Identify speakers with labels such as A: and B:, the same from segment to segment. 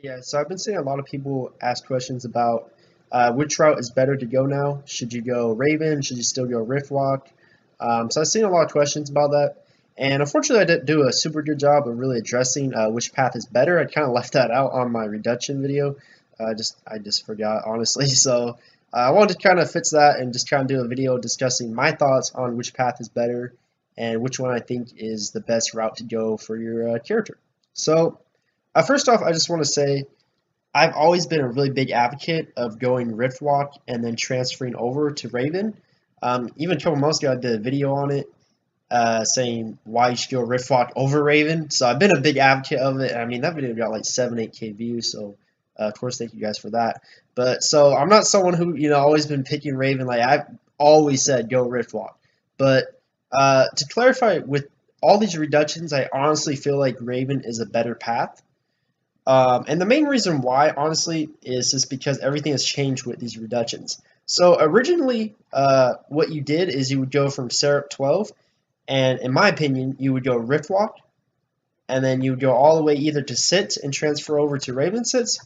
A: Yeah, so I've been seeing a lot of people ask questions about which route is better to go now. Should you go Raven? Should you still go Riftwalk? So I've seen a lot of questions about that, and unfortunately, I didn't do a super good job of really addressing which path is better. I kind of left that out on my reduction video. I just forgot honestly. So I wanted to kind of fix that and just kind of do a video discussing my thoughts on which path is better and which one I think is the best route to go for your character. So. First off, I just want to say I've always been a really big advocate of going Riftwalk and then transferring over to Raven. Even a couple months ago, I did a video on it saying why you should go Riftwalk over Raven. So I've been a big advocate of it. I mean, that video got like 7, 8K views. So of course, thank you guys for that. But so I'm not someone who always been picking Raven. Like I've always said, go Riftwalk. But to clarify, with all these reductions, I honestly feel like Raven is a better path. And the main reason why, honestly, is just because everything has changed with these reductions. So originally, what you did is you would go from Syrup 12, and in my opinion, you would go Riftwalk, and then you would go all the way either to Sit and transfer over to Raven Sits,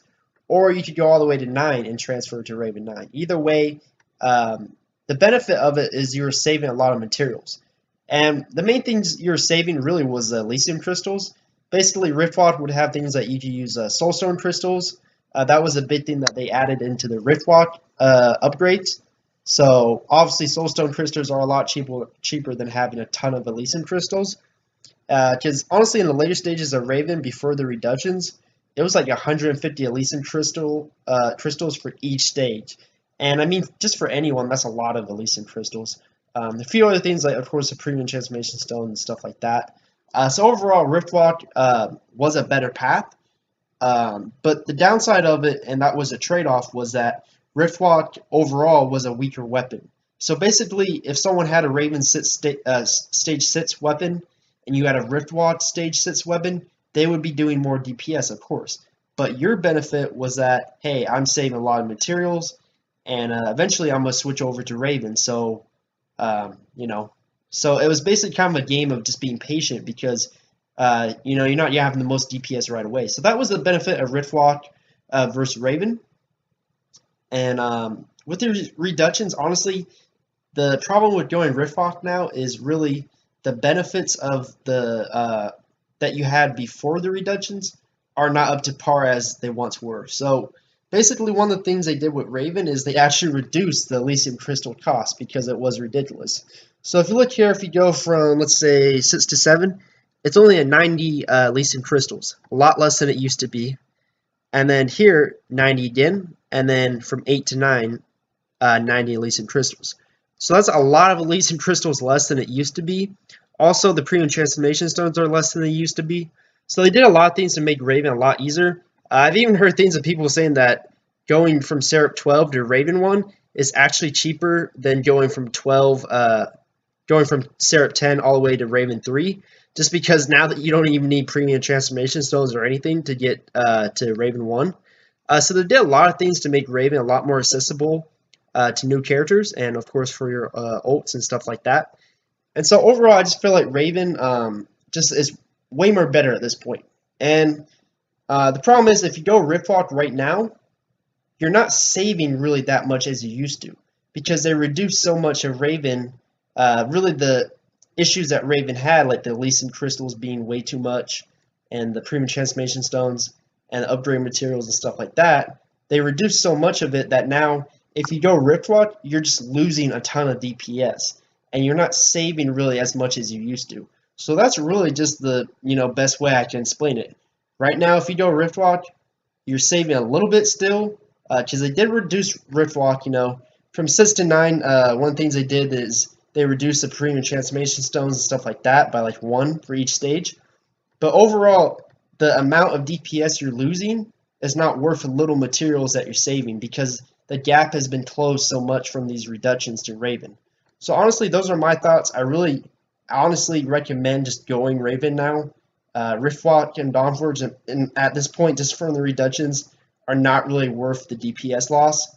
A: or you could go all the way to 9 and transfer to Raven 9. Either way, the benefit of it is you're saving a lot of materials. And the main things you're saving really was the Elysium crystals. Basically, Riftwalk would have things that you could use Soulstone crystals. That was a big thing that they added into the Riftwalk upgrades. So obviously, Soulstone crystals are a lot cheaper than having a ton of Elysium crystals. Because honestly, in the later stages of Raven, before the reductions, it was like 150 Elysium crystals for each stage. And I mean, just for anyone, that's a lot of Elysium crystals. A few other things, like of course the premium transformation stone and stuff like that. So overall, Riftwalk was a better path, but the downside of it, and that was a trade-off, was that Riftwalk overall was a weaker weapon. So basically, if someone had a Raven stage 6 weapon, and you had a Riftwalk stage 6 weapon, they would be doing more DPS, of course. But your benefit was that, hey, I'm saving a lot of materials, and eventually I'm going to switch over to Raven. So you know, so it was basically kind of a game of just being patient because, you're having the most DPS right away. So that was the benefit of Riftwalk versus Raven. And with the reductions, honestly, the problem with going Riftwalk now is really the benefits of the that you had before the reductions are not up to par as they once were. So basically, one of the things they did with Raven is they actually reduced the Elysium Crystal cost because it was ridiculous. So if you look here, if you go from, let's say, 6 to 7, it's only a 90 Elysium Crystals, a lot less than it used to be. And then here, 90 again, and then from 8 to 9, 90 Elysium Crystals. So that's a lot of Elysium Crystals less than it used to be. Also, the premium transformation stones are less than they used to be. So they did a lot of things to make Raven a lot easier. I've even heard things of people saying that going from Syrup 12 to Raven 1 is actually cheaper than going from Syrup 10 all the way to Raven 3, just because now that you don't even need premium transformation stones or anything to get to Raven 1. So they did a lot of things to make Raven a lot more accessible to new characters, and of course for your ults and stuff like that. And so overall, I just feel like Raven just is way more better at this point. And the problem is, if you go Riftwalk right now, you're not saving really that much as you used to, because they reduced so much of Raven. Really, the issues that Raven had, like the Elysium crystals being way too much, and the premium transformation stones, and the upgrade materials and stuff like that, they reduced so much of it that now, if you go Riftwalk, you're just losing a ton of DPS, and you're not saving really as much as you used to. So that's really just the best way I can explain it. Right now, if you go Riftwalk, you're saving a little bit still, because they did reduce Riftwalk, from 6 to 9. One of the things they did is they reduced the premium transformation stones and stuff like that by like 1 for each stage. But overall, the amount of DPS you're losing is not worth the little materials that you're saving, because the gap has been closed so much from these reductions to Raven. So honestly, those are my thoughts. I really honestly recommend just going Raven now. Riftwalk and Dawnforge, and at this point, just from the reductions, are not really worth the DPS loss.